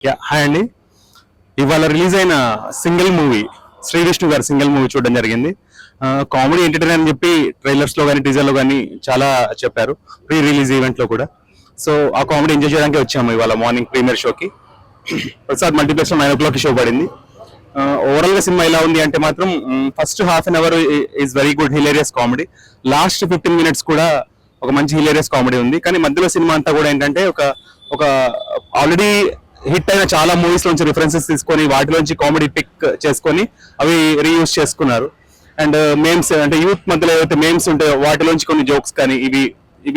Hi అండి. ఇవాళ release అయిన సింగిల్ మూవీ శ్రీ విష్ణు గారి సింగిల్ మూవీ చూడడం జరిగింది. కామెడీ ఎంటర్టైనర్ అని చెప్పి ట్రైలర్స్ లో కానీ టీజర్ లో కానీ చాలా చెప్పారు, ప్రీ రిలీజ్ ఈవెంట్ లో కూడా. సో ఆ కామెడీ ఎంజాయ్ చేయడానికి వచ్చాము ఇవాళ మార్నింగ్ ప్రీమియర్ షోకి. ప్రసాద్ మల్టీప్లెక్స్ లో 9 o'clock షో పడింది. ఓవరాల్ గా సినిమా ఎలా ఉంది అంటే మాత్రం first half an hour is very good hilarious comedy. Last 15 minutes కూడా ఒక మంచి హిలేరియస్ కామెడీ ఉంది. కానీ మధ్యలో సినిమా అంతా కూడా ఏంటంటే ఒక ఆల్రెడీ హిట్ అయిన చాలా మూవీస్ నుంచి రిఫరెన్సెస్ తీసుకొని వాటిలోంచి కామెడీ పిక్ చేసుకొని అవి రీయూజ్ చేసుకున్నారు. అండ్ మేమ్స్ అంటే యూత్ మధ్యలో ఏవైతే మేమ్స్ ఉంటాయో వాటిలోంచి కొన్ని జోక్స్ కానీ ఇవి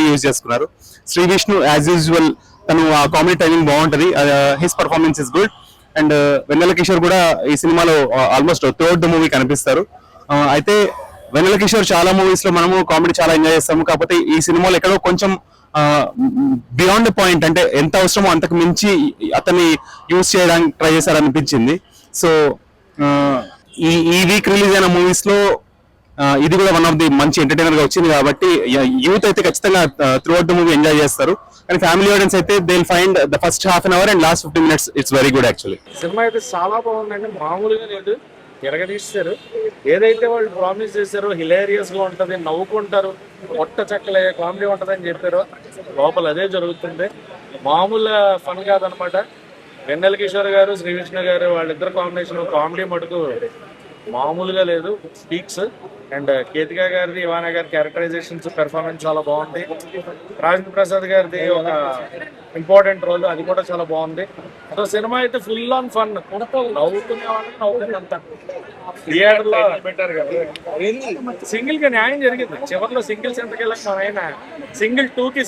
యూజ్ చేసుకున్నారు. శ్రీ విష్ణు యాజ్ యూజువల్ తను ఆ కామెడీ టైమింగ్ బాగుంటది. His performance is good. And Vennela Kishore కూడా ఈ సినిమాలో ఆల్మోస్ట్ థర్డ్ ద మూవీ కనిపిస్తారు. అయితే వెన్నెల కిషోర్ చాలా మూవీస్ లో మనము కామెడీ చాలా ఎంజాయ్ చేస్తాము. కాకపోతే ఈ సినిమాలో ఎక్కడో కొంచెం బియాండ్ పాయింట్, అంటే ఎంత అవసరమో అంతకు మించి అతన్ని యూజ్ చేయడానికి ట్రై చేశారనిపించింది. సో ఈ వీక్ రిలీజ్ అయిన మూవీస్ లో ఇది కూడా వన్ ఆఫ్ ది మంచి ఎంటర్టైనర్ గా వచ్చింది. కాబట్టి యూత్ అయితే ఖచ్చితంగా throughout the movie enjoy చేస్తారు. కానీ ఫ్యామిలీ ఆడియన్స్ అయితే they will find the first half an hour and last 15 minutes it's very good actually. Cinema అయితే చాలా బాగుందండి, మామూలుగా లేదు, తిరగదీస్తారు. ఏదైతే వాళ్ళు ప్రామిస్ చేశారో హిలేరియస్ గా ఉంటది, నవ్వుకుంటారు, పొట్ట చక్కలే కామెడీ ఉంటదని చెప్పారో లోపల అదే జరుగుతుంది. మామూలు ఫన్ కాదనమాట. వెన్నెల కిషోర్ గారు, శ్రీ విష్ణు గారు వాళ్ళిద్దరు కాంబినేషన్ కామెడీ మటుకు మామూలుగా లేదు, స్పీక్స్. అండ్ కేతికా గారిది, ఇవానా గారి క్యారెక్టరైజేషన్స్, పెర్ఫార్మెన్స్ చాలా బాగుంది. రాజేంద్ర ప్రసాద్ గారిది ఒక ఇంపార్టెంట్ రోల్, అది కూడా చాలా బాగుంది. సో సినిమా అయితే ఫుల్ ఆన్ ఫన్, నవ్వుకునే వాళ్ళకి నవ్వుకునేంత. థియేటర్ లో పెట్టారు కదా, సింగిల్ గా న్యాయం జరిగింది. చివరిలో సింగిల్ సెంటర్కి వెళ్ళక మన ఆయన సింగిల్ 2కి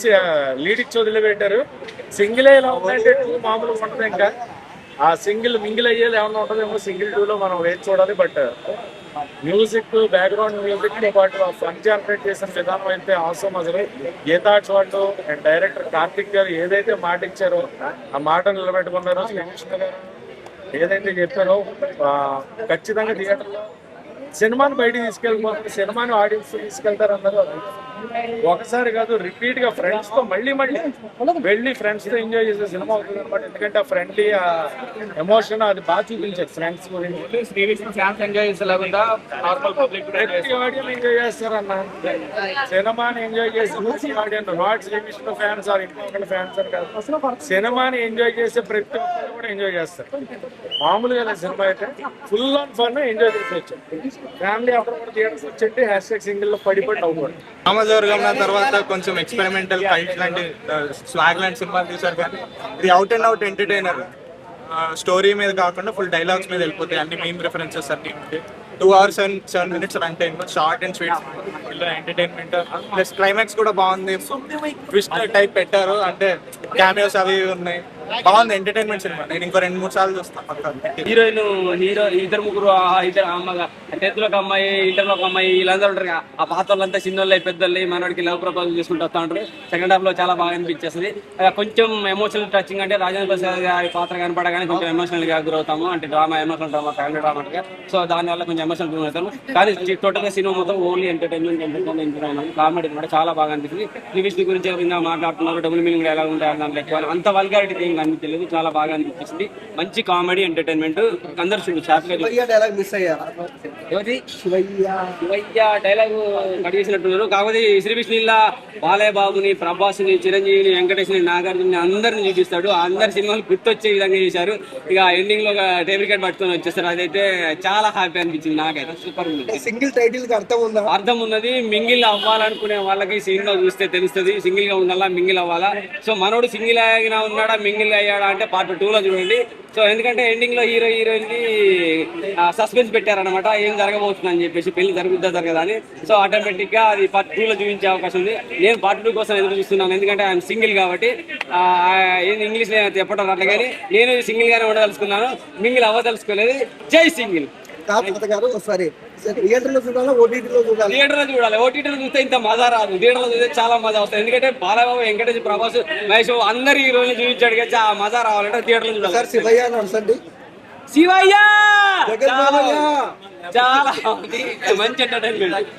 లీడ్ ఇచ్చి వదిలిపెట్టారు. సింగిల్ ఇలా ఉందంటే 2 మామూలుగా ఉంటుంది. ఇంకా ఆ సింగిల్ మింగిల్ అయ్యేది ఏమన్నా ఉంటుందేమో సింగిల్ 2లో మనం వేచి చూడాలి. బట్ మ్యూజిక్, బ్యాక్గ్రౌండ్ మ్యూజిక్ తో పాటు ఆ ఫన్ జనరేట్ చేసిన విధానం అయితే ఆసమ్. అసలు గీతాట్స్ వాళ్ళు అండ్ డైరెక్టర్ కార్తిక్ గారు ఏదైతే మాట ఇచ్చారో ఆ మాట నిలబెట్టుకున్నారో, శ్రీకృష్ణ గారు ఏదైతే చెప్పారో ఖచ్చితంగా థియేటర్లో సినిమాని బయటికి తీసుకెళ్ళిపోతారు, సినిమాని ఆడియన్స్ తీసుకెళ్తారు అన్నారు. ఒకసారి కాదు, రిపీట్ గా ఫ్రెండ్స్ తో మళ్ళీ వెళ్ళి ఫ్రెండ్స్ తో ఎంజాయ్ చేసే సినిమా అవుతుంది అనమాట. ఎందుకంటే ఆ ఫ్రెండ్లీ ఎమోషన్ అది బాగా చూపించారు ఫ్రెండ్స్ గురించి. ఎంజాయ్ చేస్తారన్న సినిమాని ఎంజాయ్ చేసే audience, not Sree Vishnu fans or ఇంకొకటి ఫ్యాన్స్ అని కాదు, సినిమాని ఎంజాయ్ చేసే ప్రతి ఒక్కరు కూడా ఎంజాయ్ చేస్తారు. మామూలుగా సినిమా అయితే ఫుల్ ఆన్ ఫన్ ఎంజాయ్ చేసేవచ్చు. ఫ్యామిలీ అప్పుడు థియేటర్స్ వచ్చి #సింగిల్ లో పడిపోయి అవ్వకూడదు. రామజోర్గం తర్వాత కొంచెం ఎక్స్పెరిమెంటల్ కల్ట్ లాంటి స్వాగ్ లాంటి సినిమాలు తీశారు. కానీ ఇది out and out entertainer. Story మీద కాకుండా ఫుల్ డైలాగ్స్ మీద వెళ్ళిపోతాయి. అన్ని మెయిన్ రిఫరెన్సెస్ అన్ని ఉంటాయి. 2 hours and 7 minutes run time, short and sweet entertainment. Plus climax కూడా బాగుంది, ట్విస్ట్ టైప్ పెట్టారు. అంటే క్యామియోస్ అవి ఉన్నాయి, బాగుంది ఎంటర్టైన్మెంట్ సినిమా. నేను ఇంకో 2-3 సార్లు చూస్తాను. హీరో ఇద్దరు ముగ్గురు, ఇద్దరు అమ్మగా 10th లో ఒక అమ్మాయి, ఇంటర్ లో ఒక అమ్మాయి, వీళ్ళందరూ ఉంటారు. ఆ పాత వాళ్ళంతా చిన్నోళ్ళే పెద్దోళ్ళే మనోడికి లవ్ ప్రపోజల్ చేసుకుంటూ వస్తూ ఉంటారు. సెకండ్ హాఫ్ లో చాలా బాగా అనిపించేస్తుంది. కొంచెం ఎమోషనల్ టచింగ్, అంటే రాజేంద్ర ప్రసాద్ గారి పాత్ర కనపడగానే కొంచెం ఎమోషనల్ గా గురవుతాము. అంటే emotional drama, family drama, so దానివల్ల కొంచెం ఎమోషనల్ గురి అవుతాము. కానీ టోటల్ గా సినిమా మొత్తం ఓన్లీ ఎంటర్టైన్మెంట్ కామెడీ కూడా చాలా బాగా అనిపిస్తుంది. శ్రీ గురించి మాట్లాడుతున్నారు, డబుల్ మీనింగ్ ఎలా ఉంటాయి దాంట్లో ఎక్కువ అంత వల్గారిటీ ఏం అనిపించలేదు, చాలా బాగా అనిపించింది. మంచి కామెడీ ఎంటర్టైన్మెంట్, అందరు డైలాగ్ కడిగేసినట్టున్నారు. కాకపోతే శ్రీ విష్ణులా బాలయ్య బాబుని, ప్రభాస్ని, చిరంజీవిని, వెంకటేష్ని, నాగార్జుని అందరిని చూపిస్తాడు. అందరి సినిమాలు గుర్తొచ్చే విధంగా చేశారు. ఇక ఎండింగ్ లో టేబుల్ కార్డ్ పట్టుకొని వచ్చేస్తారు. అదైతే చాలా హ్యాపీ అనిపించింది నాకైతే. సూపర్ ఉంది. సింగిల్ టైటిల్ కి అర్థం ఉన్నది. మింగిల్ అవ్వాలనుకునే వాళ్ళకి సినిమా చూస్తే తెలుస్తుంది. సింగిల్ గా ఉండాలా, మింగిల్ అవ్వాలా. సో మనోడు సింగిల్ అయినా ఉన్నాడా, మింగిల్ అయ్యాడా అంటే Part 2లో చూడండి. సో ఎందుకంటే ఎండింగ్ లో హీరోయిన్ ని సస్పెన్స్ పెట్టారనమాట, ఏం జరగబోతుంది అని చెప్పేసి, పెళ్లి జరుగుతుందా జరగదా అని. సో ఆటోమేటిక్ గా అది Part 2లో చూపించే అవకాశం ఉంది. నేను Part 2 కోసం ఎదురు చూస్తున్నాను, ఎందుకంటే ఆయన సింగిల్ కాబట్టి. ఇంగ్లీష్ లో చెప్పడం అట్లా, కానీ నేను సింగిల్ గానే ఉండదలుచుకున్నాను, మింగిల్ అవ్వదలుచుకోలేదు. జై సింగిల్. థియేటర్ లో చూడాలి, ఓటీటీలో చూడాలి. ఓటీటీలో చూస్తే ఇంత మజా రాదు, థియేటర్ లో చూస్తే చాలా మజా వస్తుంది. ఎందుకంటే బాలబాబు, వెంకటేష్, ప్రభాస్, మహేష్ అందరు ఈ రోజు చూపించాడు కదా, ఆ మజా రావాలంటే థియేటర్ లో చూడాలి. శివయ్య చాలా మంచి ఎంటర్టైన్మెంట్.